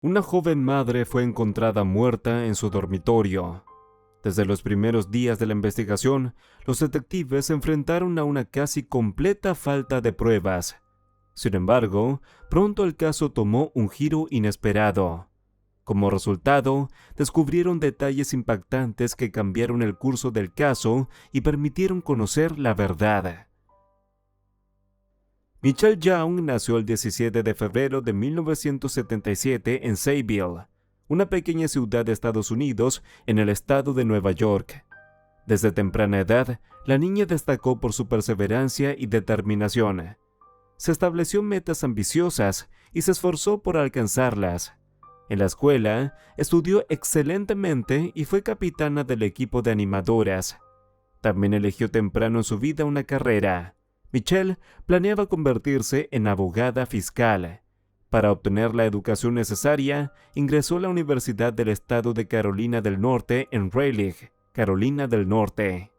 Una joven madre fue encontrada muerta en su dormitorio. Desde los primeros días de la investigación, los detectives se enfrentaron a una casi completa falta de pruebas. Sin embargo, pronto el caso tomó un giro inesperado. Como resultado, descubrieron detalles impactantes que cambiaron el curso del caso y permitieron conocer la verdad. Michelle Young nació el 17 de febrero de 1977 en Sayville, una pequeña ciudad de Estados Unidos en el estado de Nueva York. Desde temprana edad, la niña destacó por su perseverancia y determinación. Se estableció metas ambiciosas y se esforzó por alcanzarlas. En la escuela, estudió excelentemente y fue capitana del equipo de animadoras. También eligió temprano en su vida una carrera. Michelle planeaba convertirse en abogada fiscal. Para obtener la educación necesaria, ingresó a la Universidad del Estado de Carolina del Norte en Raleigh, Carolina del Norte.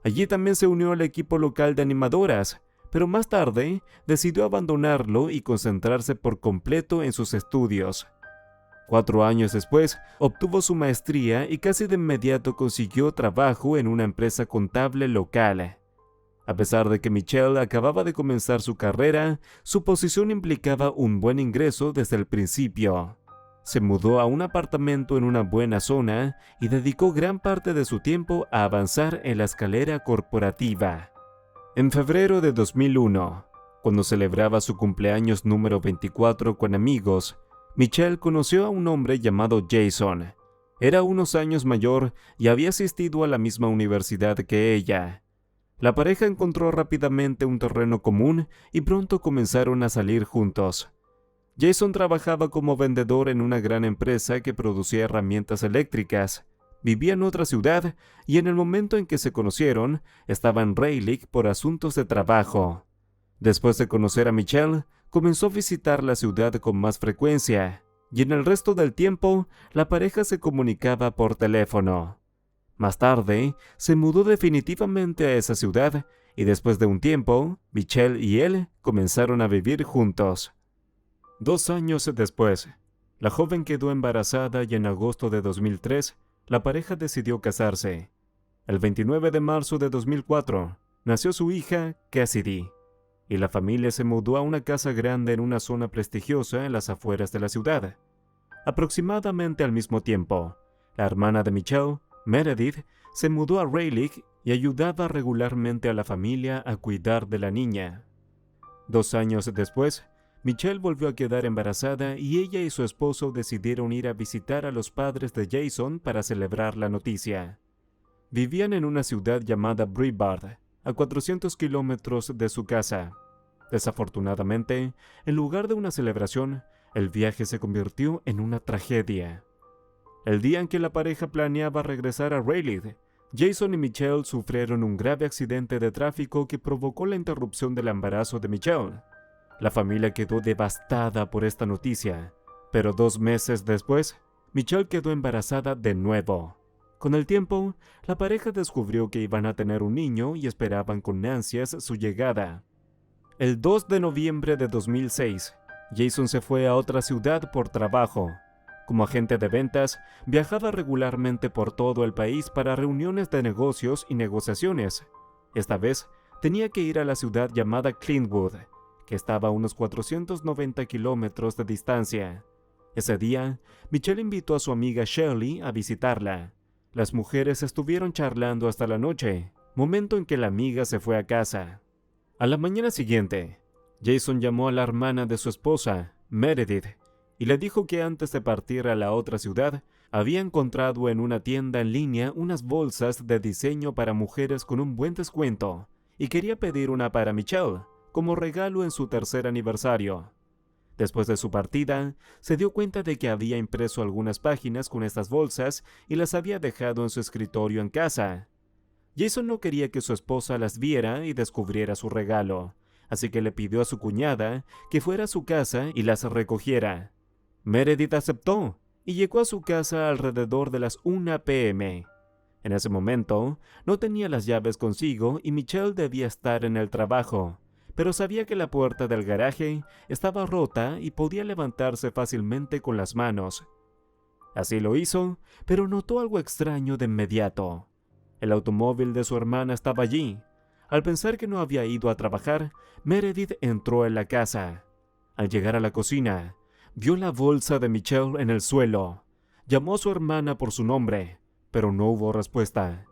Allí también se unió al equipo local de animadoras, pero más tarde decidió abandonarlo y concentrarse por completo en sus estudios. 4 años después, obtuvo su maestría y casi de inmediato consiguió trabajo en una empresa contable local. A pesar de que Michelle acababa de comenzar su carrera, su posición implicaba un buen ingreso desde el principio. Se mudó a un apartamento en una buena zona y dedicó gran parte de su tiempo a avanzar en la escalera corporativa. En febrero de 2001, cuando celebraba su cumpleaños número 24 con amigos, Michelle conoció a un hombre llamado Jason. Era unos años mayor y había asistido a la misma universidad que ella. La pareja encontró rápidamente un terreno común y pronto comenzaron a salir juntos. Jason trabajaba como vendedor en una gran empresa que producía herramientas eléctricas. Vivía en otra ciudad y en el momento en que se conocieron, estaba en Raleigh por asuntos de trabajo. Después de conocer a Michelle, comenzó a visitar la ciudad con más frecuencia, y en el resto del tiempo, la pareja se comunicaba por teléfono. Más tarde, se mudó definitivamente a esa ciudad y después de un tiempo, Michelle y él comenzaron a vivir juntos. 2 años después, la joven quedó embarazada y en agosto de 2003, la pareja decidió casarse. El 29 de marzo de 2004, nació su hija, Cassidy, y la familia se mudó a una casa grande en una zona prestigiosa en las afueras de la ciudad. Aproximadamente al mismo tiempo, la hermana de Michelle, Meredith, se mudó a Raleigh y ayudaba regularmente a la familia a cuidar de la niña. 2 años después, Michelle volvió a quedar embarazada y ella y su esposo decidieron ir a visitar a los padres de Jason para celebrar la noticia. Vivían en una ciudad llamada Brevard, a 400 kilómetros de su casa. Desafortunadamente, en lugar de una celebración, el viaje se convirtió en una tragedia. El día en que la pareja planeaba regresar a Raleigh, Jason y Michelle sufrieron un grave accidente de tráfico que provocó la interrupción del embarazo de Michelle. La familia quedó devastada por esta noticia, pero 2 meses después, Michelle quedó embarazada de nuevo. Con el tiempo, la pareja descubrió que iban a tener un niño y esperaban con ansias su llegada. El 2 de noviembre de 2006, Jason se fue a otra ciudad por trabajo. Como agente de ventas, viajaba regularmente por todo el país para reuniones de negocios y negociaciones. Esta vez, tenía que ir a la ciudad llamada Clintwood, que estaba a unos 490 kilómetros de distancia. Ese día, Michelle invitó a su amiga Shirley a visitarla. Las mujeres estuvieron charlando hasta la noche, momento en que la amiga se fue a casa. A la mañana siguiente, Jason llamó a la hermana de su esposa, Meredith, y le dijo que antes de partir a la otra ciudad, había encontrado en una tienda en línea unas bolsas de diseño para mujeres con un buen descuento, y quería pedir una para Michelle, como regalo en su tercer aniversario. Después de su partida, se dio cuenta de que había impreso algunas páginas con estas bolsas y las había dejado en su escritorio en casa. Jason no quería que su esposa las viera y descubriera su regalo, así que le pidió a su cuñada que fuera a su casa y las recogiera. Meredith aceptó y llegó a su casa alrededor de las 1 p.m. En ese momento, no tenía las llaves consigo y Michelle debía estar en el trabajo, pero sabía que la puerta del garaje estaba rota y podía levantarse fácilmente con las manos. Así lo hizo, pero notó algo extraño de inmediato. El automóvil de su hermana estaba allí. Al pensar que no había ido a trabajar, Meredith entró en la casa. Al llegar a la cocina, vio la bolsa de Michelle en el suelo. Llamó a su hermana por su nombre, pero no hubo respuesta.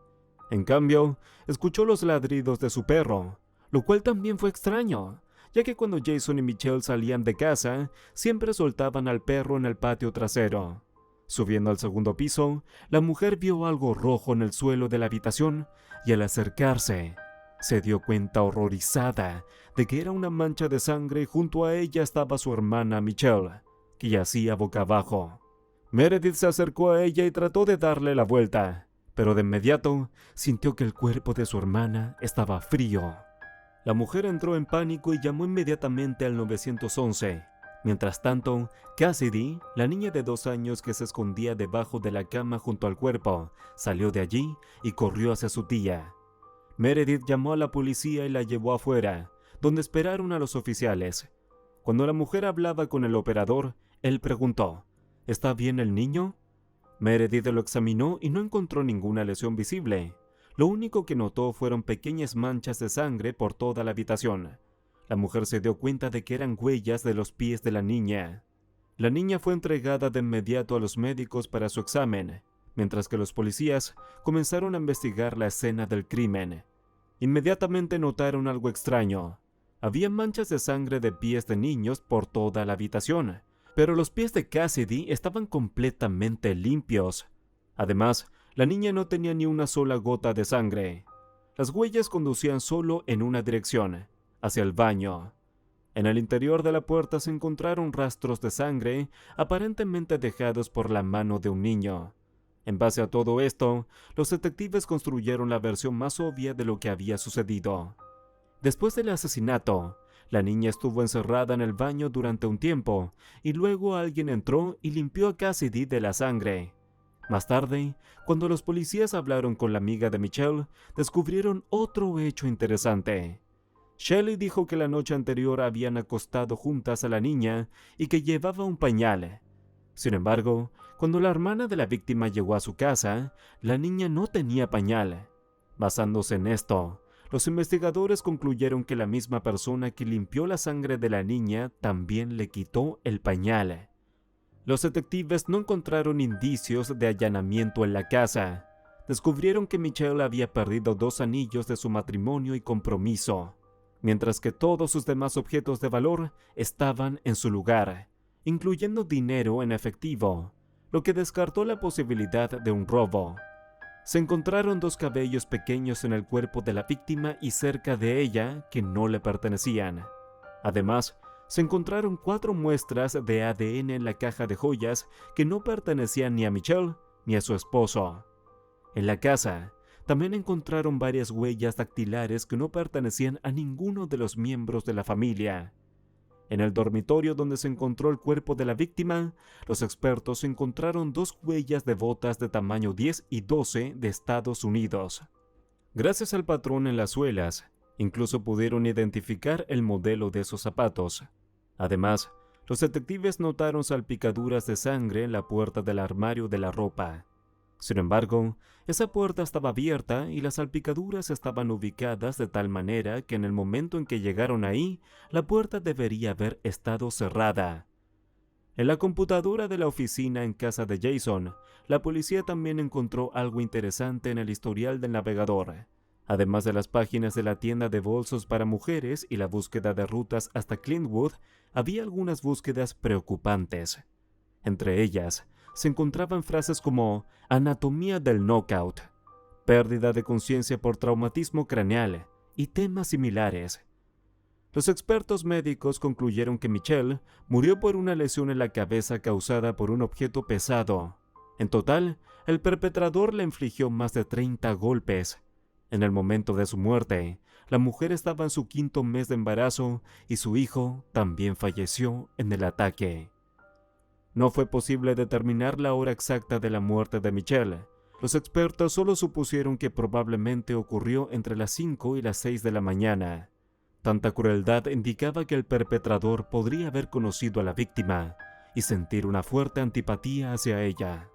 En cambio, escuchó los ladridos de su perro, lo cual también fue extraño, ya que cuando Jason y Michelle salían de casa, siempre soltaban al perro en el patio trasero. Subiendo al segundo piso, la mujer vio algo rojo en el suelo de la habitación y al acercarse, se dio cuenta horrorizada de que era una mancha de sangre y junto a ella estaba su hermana Michelle, que yacía boca abajo. Meredith se acercó a ella y trató de darle la vuelta, pero de inmediato sintió que el cuerpo de su hermana estaba frío. La mujer entró en pánico y llamó inmediatamente al 911. Mientras tanto, Cassidy, la niña de 2 años que se escondía debajo de la cama junto al cuerpo, salió de allí y corrió hacia su tía. Meredith llamó a la policía y la llevó afuera, donde esperaron a los oficiales. Cuando la mujer hablaba con el operador, él preguntó, ¿está bien el niño? Meredith lo examinó y no encontró ninguna lesión visible. Lo único que notó fueron pequeñas manchas de sangre por toda la habitación. La mujer se dio cuenta de que eran huellas de los pies de la niña. La niña fue entregada de inmediato a los médicos para su examen, mientras que los policías comenzaron a investigar la escena del crimen. Inmediatamente notaron algo extraño. Había manchas de sangre de pies de niños por toda la habitación, pero los pies de Cassidy estaban completamente limpios. Además, la niña no tenía ni una sola gota de sangre. Las huellas conducían solo en una dirección, hacia el baño. En el interior de la puerta se encontraron rastros de sangre, aparentemente dejados por la mano de un niño. En base a todo esto, los detectives construyeron la versión más obvia de lo que había sucedido. Después del asesinato, la niña estuvo encerrada en el baño durante un tiempo, y luego alguien entró y limpió a Cassidy de la sangre. Más tarde, cuando los policías hablaron con la amiga de Michelle, descubrieron otro hecho interesante. Shelley dijo que la noche anterior habían acostado juntas a la niña y que llevaba un pañal. Sin embargo, cuando la hermana de la víctima llegó a su casa, la niña no tenía pañal. Basándose en esto, los investigadores concluyeron que la misma persona que limpió la sangre de la niña también le quitó el pañal. Los detectives no encontraron indicios de allanamiento en la casa. Descubrieron que Michelle había perdido 2 anillos de su matrimonio y compromiso, mientras que todos sus demás objetos de valor estaban en su lugar, incluyendo dinero en efectivo, lo que descartó la posibilidad de un robo. Se encontraron 2 cabellos pequeños en el cuerpo de la víctima y cerca de ella que no le pertenecían. Además, se encontraron 4 muestras de ADN en la caja de joyas que no pertenecían ni a Michelle ni a su esposo. En la casa, también encontraron varias huellas dactilares que no pertenecían a ninguno de los miembros de la familia. En el dormitorio donde se encontró el cuerpo de la víctima, los expertos encontraron 2 huellas de botas de tamaño 10 y 12 de Estados Unidos. Gracias al patrón en las suelas, incluso pudieron identificar el modelo de esos zapatos. Además, los detectives notaron salpicaduras de sangre en la puerta del armario de la ropa. Sin embargo, esa puerta estaba abierta y las salpicaduras estaban ubicadas de tal manera que en el momento en que llegaron ahí, la puerta debería haber estado cerrada. En la computadora de la oficina en casa de Jason, la policía también encontró algo interesante en el historial del navegador. Además de las páginas de la tienda de bolsos para mujeres y la búsqueda de rutas hasta Clintwood, había algunas búsquedas preocupantes. Entre ellas, se encontraban frases como anatomía del knockout, pérdida de conciencia por traumatismo craneal y temas similares. Los expertos médicos concluyeron que Michelle murió por una lesión en la cabeza causada por un objeto pesado. En total, el perpetrador le infligió más de 30 golpes. En el momento de su muerte, la mujer estaba en su 5º mes de embarazo y su hijo también falleció en el ataque. No fue posible determinar la hora exacta de la muerte de Michelle. Los expertos solo supusieron que probablemente ocurrió entre las 5 y las 6 de la mañana. Tanta crueldad indicaba que el perpetrador podría haber conocido a la víctima y sentir una fuerte antipatía hacia ella.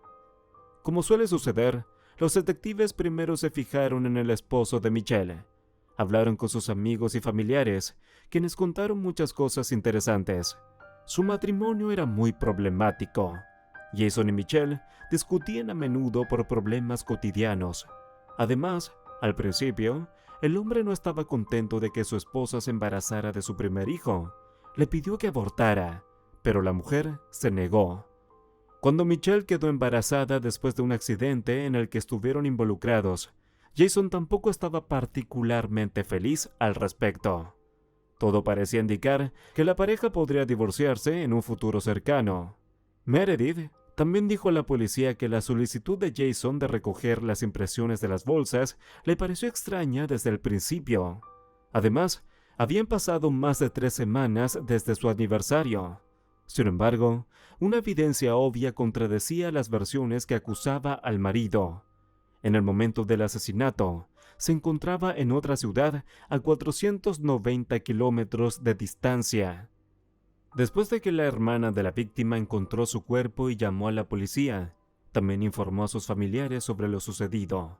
Como suele suceder, los detectives primero se fijaron en el esposo de Michelle. Hablaron con sus amigos y familiares, quienes contaron muchas cosas interesantes. Su matrimonio era muy problemático. Jason y Michelle discutían a menudo por problemas cotidianos. Además, al principio, el hombre no estaba contento de que su esposa se embarazara de su primer hijo. Le pidió que abortara, pero la mujer se negó. Cuando Michelle quedó embarazada después de un accidente en el que estuvieron involucrados, Jason tampoco estaba particularmente feliz al respecto. Todo parecía indicar que la pareja podría divorciarse en un futuro cercano. Meredith también dijo a la policía que la solicitud de Jason de recoger las impresiones de las bolsas le pareció extraña desde el principio. Además, habían pasado más de 3 semanas desde su aniversario. Sin embargo, una evidencia obvia contradecía las versiones que acusaba al marido. En el momento del asesinato, se encontraba en otra ciudad a 490 kilómetros de distancia. Después de que la hermana de la víctima encontró su cuerpo y llamó a la policía, también informó a sus familiares sobre lo sucedido.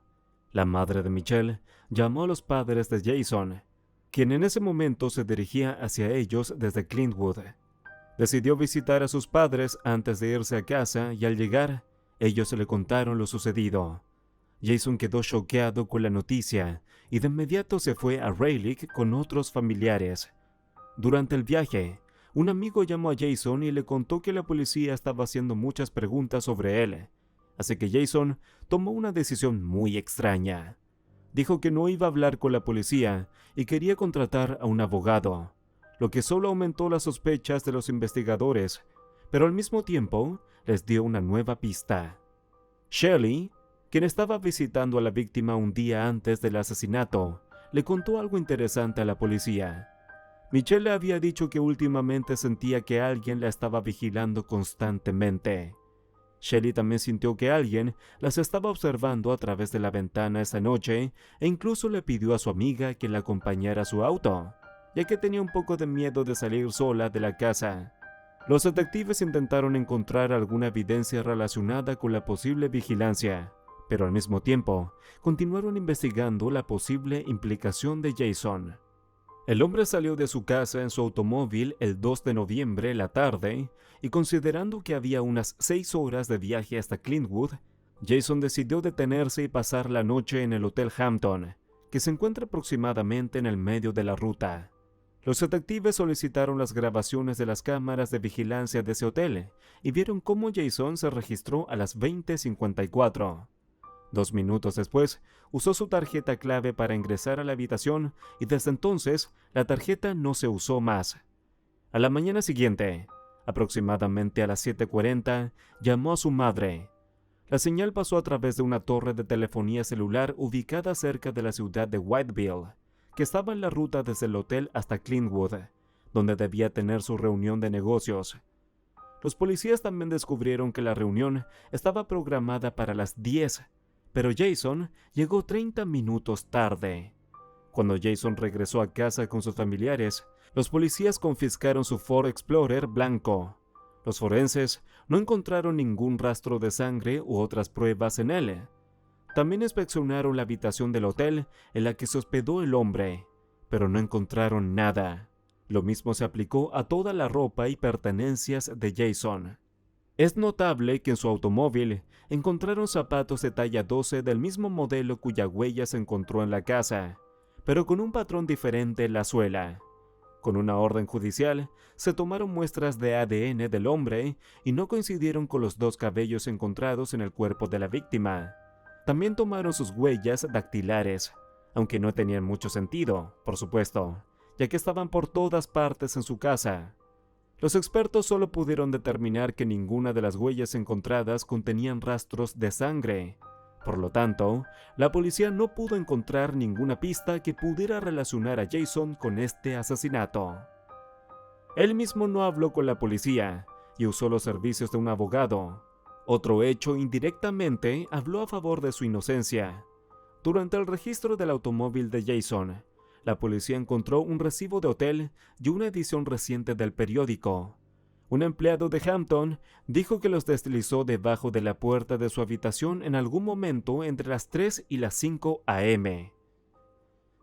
La madre de Michelle llamó a los padres de Jason, quien en ese momento se dirigía hacia ellos desde Clintwood. Decidió visitar a sus padres antes de irse a casa y al llegar, ellos le contaron lo sucedido. Jason quedó choqueado con la noticia y de inmediato se fue a Rayleigh con otros familiares. Durante el viaje, un amigo llamó a Jason y le contó que la policía estaba haciendo muchas preguntas sobre él, así que Jason tomó una decisión muy extraña. Dijo que no iba a hablar con la policía y quería contratar a un abogado, lo que solo aumentó las sospechas de los investigadores, pero al mismo tiempo les dio una nueva pista. Shelley, quien estaba visitando a la víctima un día antes del asesinato, le contó algo interesante a la policía. Michelle le había dicho que últimamente sentía que alguien la estaba vigilando constantemente. Shelley también sintió que alguien las estaba observando a través de la ventana esa noche e incluso le pidió a su amiga que la acompañara a su auto, ya que tenía un poco de miedo de salir sola de la casa. Los detectives intentaron encontrar alguna evidencia relacionada con la posible vigilancia, pero al mismo tiempo continuaron investigando la posible implicación de Jason. El hombre salió de su casa en su automóvil el 2 de noviembre en la tarde y considerando que había unas 6 horas de viaje hasta Clintwood, Jason decidió detenerse y pasar la noche en el Hotel Hampton, que se encuentra aproximadamente en el medio de la ruta. Los detectives solicitaron las grabaciones de las cámaras de vigilancia de ese hotel y vieron cómo Jason se registró a las 20:54. 2 minutos después, usó su tarjeta clave para ingresar a la habitación y desde entonces la tarjeta no se usó más. A la mañana siguiente, aproximadamente a las 7:40, llamó a su madre. La señal pasó a través de una torre de telefonía celular ubicada cerca de la ciudad de Whiteville, que estaba en la ruta desde el hotel hasta Clintwood, donde debía tener su reunión de negocios. Los policías también descubrieron que la reunión estaba programada para las 10, pero Jason llegó 30 minutos tarde. Cuando Jason regresó a casa con sus familiares, los policías confiscaron su Ford Explorer blanco. Los forenses no encontraron ningún rastro de sangre u otras pruebas en él. También inspeccionaron la habitación del hotel en la que se hospedó el hombre, pero no encontraron nada. Lo mismo se aplicó a toda la ropa y pertenencias de Jason. Es notable que en su automóvil encontraron zapatos de talla 12 del mismo modelo cuya huella se encontró en la casa, pero con un patrón diferente en la suela. Con una orden judicial, se tomaron muestras de ADN del hombre y no coincidieron con los 2 cabellos encontrados en el cuerpo de la víctima. También tomaron sus huellas dactilares, aunque no tenían mucho sentido, por supuesto, ya que estaban por todas partes en su casa. Los expertos solo pudieron determinar que ninguna de las huellas encontradas contenían rastros de sangre. Por lo tanto, la policía no pudo encontrar ninguna pista que pudiera relacionar a Jason con este asesinato. Él mismo no habló con la policía y usó los servicios de un abogado. Otro hecho indirectamente habló a favor de su inocencia. Durante el registro del automóvil de Jason, la policía encontró un recibo de hotel y una edición reciente del periódico. Un empleado de Hampton dijo que los deslizó debajo de la puerta de su habitación en algún momento entre las 3 y las 5 a.m.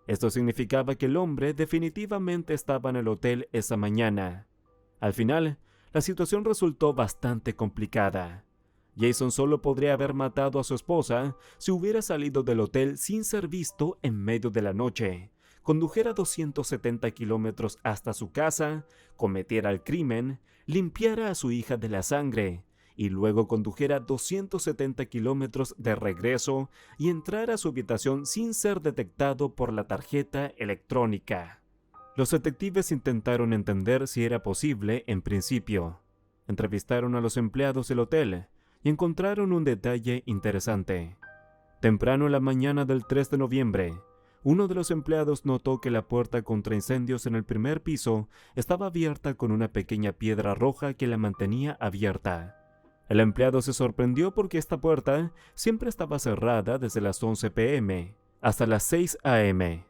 Esto significaba que el hombre definitivamente estaba en el hotel esa mañana. Al final, la situación resultó bastante complicada. Jason solo podría haber matado a su esposa si hubiera salido del hotel sin ser visto en medio de la noche, condujera 270 kilómetros hasta su casa, cometiera el crimen, limpiara a su hija de la sangre y luego condujera 270 kilómetros de regreso y entrara a su habitación sin ser detectado por la tarjeta electrónica. Los detectives intentaron entender si era posible en principio. Entrevistaron a los empleados del hotel y encontraron un detalle interesante. Temprano en la mañana del 3 de noviembre, uno de los empleados notó que la puerta contra incendios en el primer piso estaba abierta con una pequeña piedra roja que la mantenía abierta. El empleado se sorprendió porque esta puerta siempre estaba cerrada desde las 11 p.m. hasta las 6 a.m.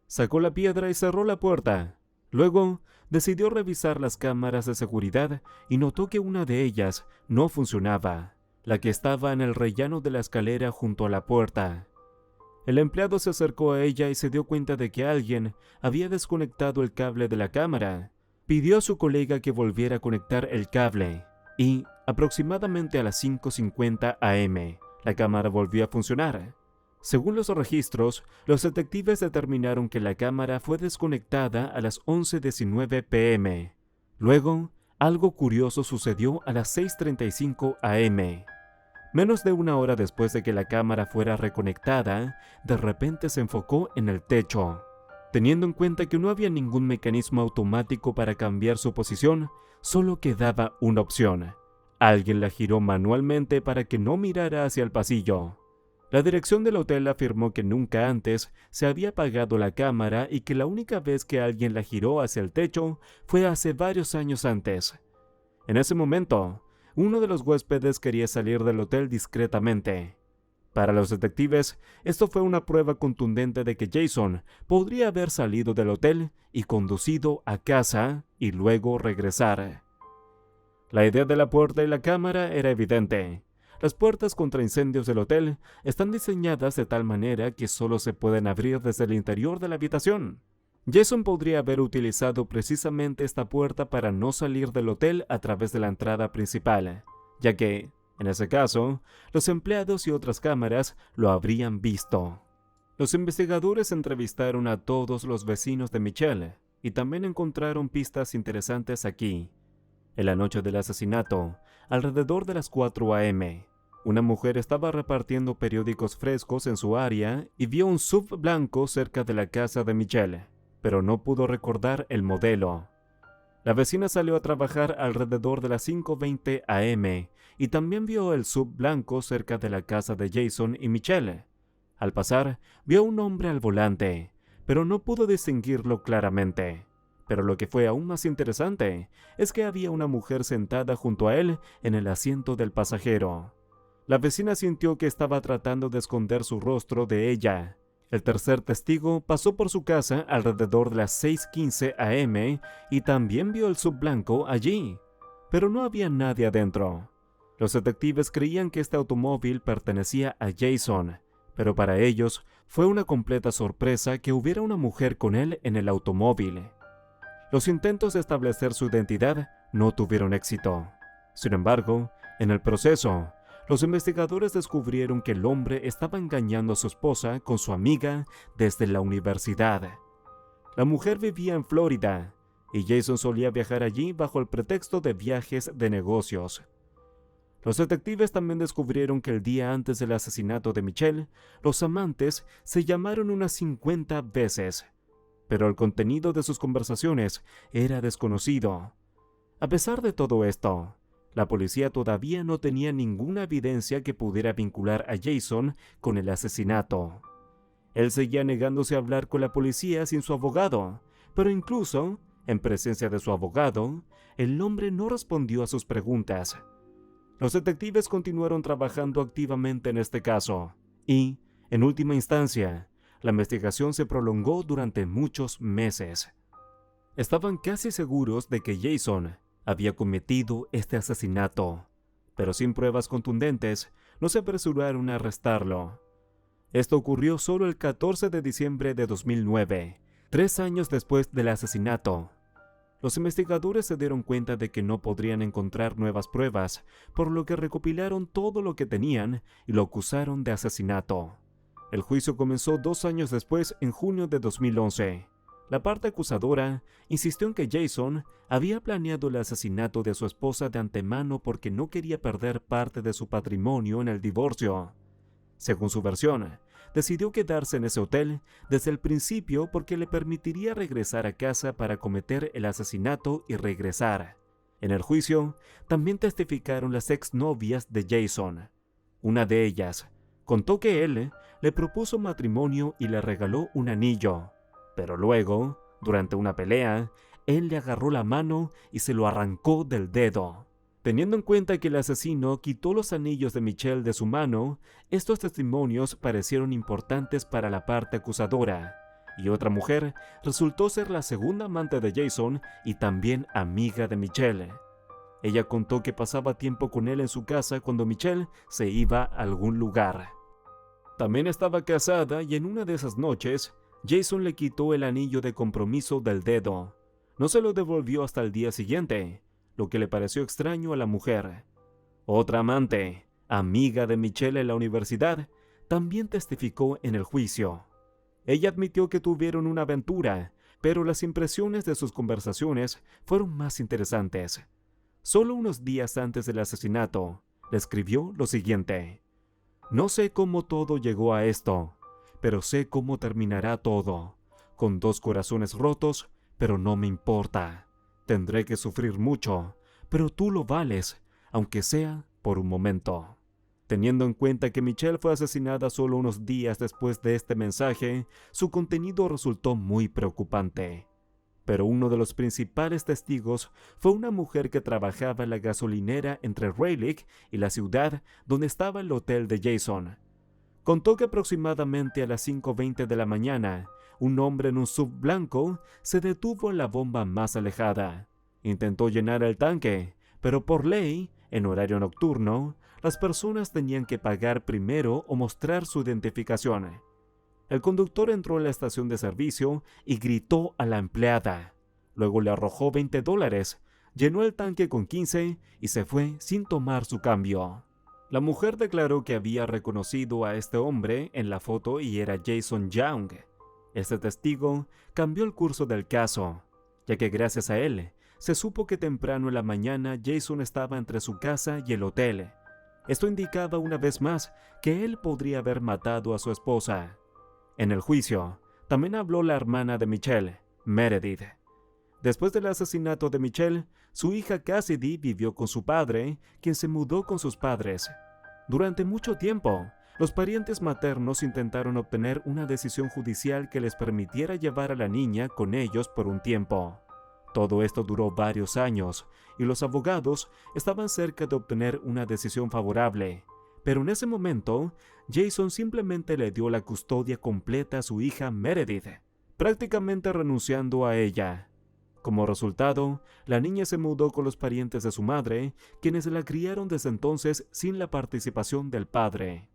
Sacó la piedra y cerró la puerta. Luego, decidió revisar las cámaras de seguridad y notó que una de ellas no funcionaba, la que estaba en el rellano de la escalera junto a la puerta. El empleado se acercó a ella y se dio cuenta de que alguien había desconectado el cable de la cámara. Pidió a su colega que volviera a conectar el cable y, aproximadamente a las 5:50 a.m., la cámara volvió a funcionar. Según los registros, los detectives determinaron que la cámara fue desconectada a las 11:19 p.m. Luego, algo curioso sucedió a las 6:35 a.m. Menos de una hora después de que la cámara fuera reconectada, de repente se enfocó en el techo. Teniendo en cuenta que no había ningún mecanismo automático para cambiar su posición, solo quedaba una opción. Alguien la giró manualmente para que no mirara hacia el pasillo. La dirección del hotel afirmó que nunca antes se había apagado la cámara y que la única vez que alguien la giró hacia el techo fue hace varios años antes. En ese momento, uno de los huéspedes quería salir del hotel discretamente. Para los detectives, esto fue una prueba contundente de que Jason podría haber salido del hotel y conducido a casa y luego regresar. La idea de la puerta y la cámara era evidente. Las puertas contra incendios del hotel están diseñadas de tal manera que solo se pueden abrir desde el interior de la habitación. Jason podría haber utilizado precisamente esta puerta para no salir del hotel a través de la entrada principal, ya que, en ese caso, los empleados y otras cámaras lo habrían visto. Los investigadores entrevistaron a todos los vecinos de Michelle y también encontraron pistas interesantes aquí. En la noche del asesinato, alrededor de las 4 a.m., una mujer estaba repartiendo periódicos frescos en su área y vio un SUV blanco cerca de la casa de Michelle, pero no pudo recordar el modelo. La vecina salió a trabajar alrededor de las 5:20 a.m. y también vio el SUV blanco cerca de la casa de Jason y Michelle. Al pasar, vio a un hombre al volante, pero no pudo distinguirlo claramente. Pero lo que fue aún más interesante es que había una mujer sentada junto a él en el asiento del pasajero. La vecina sintió que estaba tratando de esconder su rostro de ella. El tercer testigo pasó por su casa alrededor de las 6:15 a.m. y también vio el SUV blanco allí, pero no había nadie adentro. Los detectives creían que este automóvil pertenecía a Jason, pero para ellos fue una completa sorpresa que hubiera una mujer con él en el automóvil. Los intentos de establecer su identidad no tuvieron éxito. Sin embargo, en el proceso, los investigadores descubrieron que el hombre estaba engañando a su esposa con su amiga desde la universidad. La mujer vivía en Florida y Jason solía viajar allí bajo el pretexto de viajes de negocios. Los detectives también descubrieron que el día antes del asesinato de Michelle, los amantes se llamaron unas 50 veces, pero el contenido de sus conversaciones era desconocido. A pesar de todo esto, la policía todavía no tenía ninguna evidencia que pudiera vincular a Jason con el asesinato. Él seguía negándose a hablar con la policía sin su abogado, pero incluso, en presencia de su abogado, el hombre no respondió a sus preguntas. Los detectives continuaron trabajando activamente en este caso y, en última instancia, La investigación se prolongó durante muchos meses. Estaban casi seguros de que Jason había cometido este asesinato, pero sin pruebas contundentes, no se apresuraron a arrestarlo. Esto ocurrió solo el 14 de diciembre de 2009, 3 años después del asesinato. Los investigadores se dieron cuenta de que no podrían encontrar nuevas pruebas, por lo que recopilaron todo lo que tenían y lo acusaron de asesinato. El juicio comenzó 2 años después, en junio de 2011. La parte acusadora insistió en que Jason había planeado el asesinato de su esposa de antemano porque no quería perder parte de su patrimonio en el divorcio. Según su versión, decidió quedarse en ese hotel desde el principio porque le permitiría regresar a casa para cometer el asesinato y regresar. En el juicio, también testificaron las exnovias de Jason. Una de ellas contó que él le propuso matrimonio y le regaló un anillo, pero luego, durante una pelea, él le agarró la mano y se lo arrancó del dedo. Teniendo en cuenta que el asesino quitó los anillos de Michelle de su mano, estos testimonios parecieron importantes para la parte acusadora, y otra mujer resultó ser la segunda amante de Jason y también amiga de Michelle. Ella contó que pasaba tiempo con él en su casa cuando Michelle se iba a algún lugar. También estaba casada y en una de esas noches, Jason le quitó el anillo de compromiso del dedo. No se lo devolvió hasta el día siguiente, lo que le pareció extraño a la mujer. Otra amante, amiga de Michelle en la universidad, también testificó en el juicio. Ella admitió que tuvieron una aventura, pero las impresiones de sus conversaciones fueron más interesantes. Solo unos días antes del asesinato, le escribió lo siguiente: "No sé cómo todo llegó a esto, pero sé cómo terminará todo. Con 2 corazones rotos, pero no me importa. Tendré que sufrir mucho, pero tú lo vales, aunque sea por un momento". Teniendo en cuenta que Michelle fue asesinada solo unos días después de este mensaje, su contenido resultó muy preocupante. Pero uno de los principales testigos fue una mujer que trabajaba en la gasolinera entre Rayleigh y la ciudad donde estaba el hotel de Jason. Contó que aproximadamente a las 5:20 de la mañana, un hombre en un SUV blanco se detuvo en la bomba más alejada. Intentó llenar el tanque, pero por ley, en horario nocturno, las personas tenían que pagar primero o mostrar su identificación. El conductor entró en la estación de servicio y gritó a la empleada. Luego le arrojó $20, llenó el tanque con 15 y se fue sin tomar su cambio. La mujer declaró que había reconocido a este hombre en la foto y era Jason Young. Este testigo cambió el curso del caso, ya que gracias a él se supo que temprano en la mañana Jason estaba entre su casa y el hotel. Esto indicaba una vez más que él podría haber matado a su esposa. En el juicio, también habló la hermana de Michelle, Meredith. Después del asesinato de Michelle, su hija Cassidy vivió con su padre, quien se mudó con sus padres. Durante mucho tiempo, los parientes maternos intentaron obtener una decisión judicial que les permitiera llevar a la niña con ellos por un tiempo. Todo esto duró varios años, y los abogados estaban cerca de obtener una decisión favorable. Pero en ese momento, Jason simplemente le dio la custodia completa a su hija Meredith, prácticamente renunciando a ella. Como resultado, la niña se mudó con los parientes de su madre, quienes la criaron desde entonces sin la participación del padre.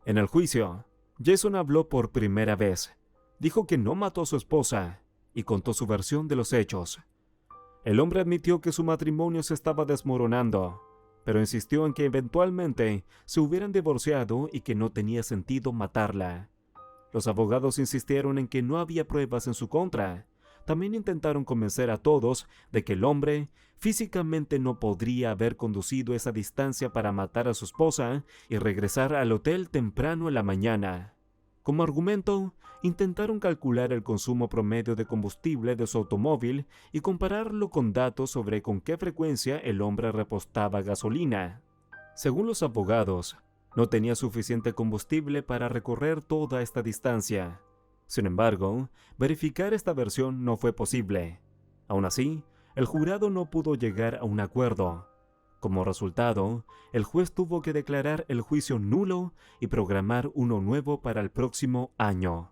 En el juicio, Jason habló por primera vez. Dijo que no mató a su esposa y contó su versión de los hechos. El hombre admitió que su matrimonio se estaba desmoronando, pero insistió en que eventualmente se hubieran divorciado y que no tenía sentido matarla. Los abogados insistieron en que no había pruebas en su contra. También intentaron convencer a todos de que el hombre físicamente no podría haber conducido esa distancia para matar a su esposa y regresar al hotel temprano en la mañana. Como argumento, intentaron calcular el consumo promedio de combustible de su automóvil y compararlo con datos sobre con qué frecuencia el hombre repostaba gasolina. Según los abogados, no tenía suficiente combustible para recorrer toda esta distancia. Sin embargo, verificar esta versión no fue posible. Aún así, el jurado no pudo llegar a un acuerdo. Como resultado, el juez tuvo que declarar el juicio nulo y programar uno nuevo para el próximo año.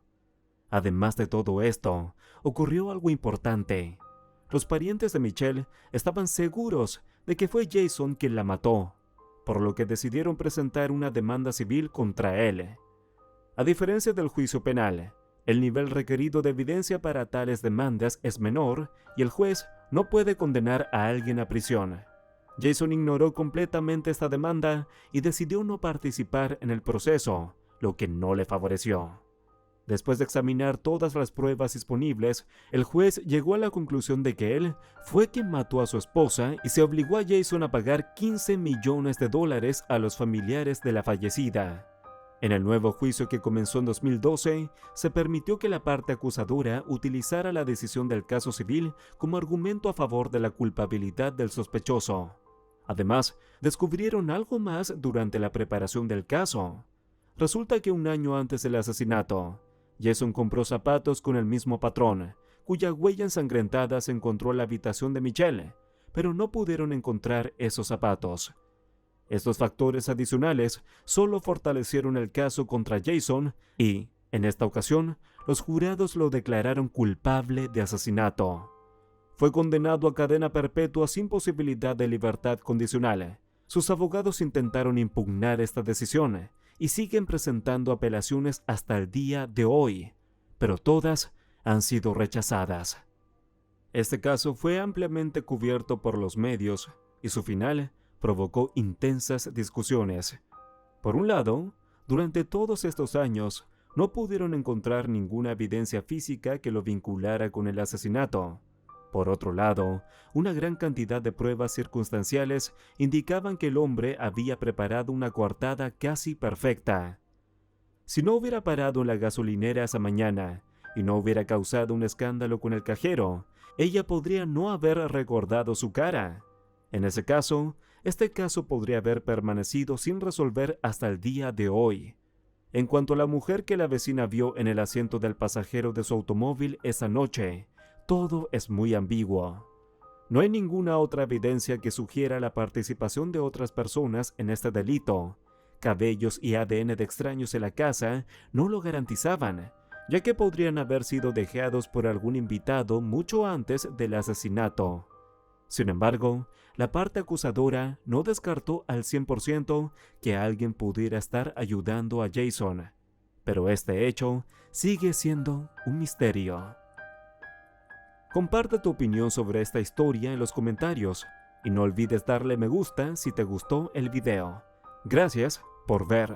Además de todo esto, ocurrió algo importante. Los parientes de Michelle estaban seguros de que fue Jason quien la mató, por lo que decidieron presentar una demanda civil contra él. A diferencia del juicio penal, el nivel requerido de evidencia para tales demandas es menor y el juez no puede condenar a alguien a prisión. Jason ignoró completamente esta demanda y decidió no participar en el proceso, lo que no le favoreció. Después de examinar todas las pruebas disponibles, el juez llegó a la conclusión de que él fue quien mató a su esposa y se obligó a Jason a pagar $15 millones a los familiares de la fallecida. En el nuevo juicio que comenzó en 2012, se permitió que la parte acusadora utilizara la decisión del caso civil como argumento a favor de la culpabilidad del sospechoso. Además, descubrieron algo más durante la preparación del caso. Resulta que un año antes del asesinato, Jason compró zapatos con el mismo patrón, cuya huella ensangrentada se encontró en la habitación de Michelle, pero no pudieron encontrar esos zapatos. Estos factores adicionales solo fortalecieron el caso contra Jason y, en esta ocasión, los jurados lo declararon culpable de asesinato. Fue condenado a cadena perpetua sin posibilidad de libertad condicional. Sus abogados intentaron impugnar esta decisión y siguen presentando apelaciones hasta el día de hoy, pero todas han sido rechazadas. Este caso fue ampliamente cubierto por los medios y su final provocó intensas discusiones. Por un lado, durante todos estos años, no pudieron encontrar ninguna evidencia física que lo vinculara con el asesinato. Por otro lado, una gran cantidad de pruebas circunstanciales indicaban que el hombre había preparado una coartada casi perfecta. Si no hubiera parado en la gasolinera esa mañana y no hubiera causado un escándalo con el cajero, ella podría no haber recordado su cara. En ese caso, este caso podría haber permanecido sin resolver hasta el día de hoy. En cuanto a la mujer que la vecina vio en el asiento del pasajero de su automóvil esa noche, todo es muy ambiguo. No hay ninguna otra evidencia que sugiera la participación de otras personas en este delito. Cabellos y ADN de extraños en la casa no lo garantizaban, ya que podrían haber sido dejados por algún invitado mucho antes del asesinato. Sin embargo, la parte acusadora no descartó al 100% que alguien pudiera estar ayudando a Jason, pero este hecho sigue siendo un misterio. Comparte tu opinión sobre esta historia en los comentarios y no olvides darle me gusta si te gustó el video. Gracias por ver.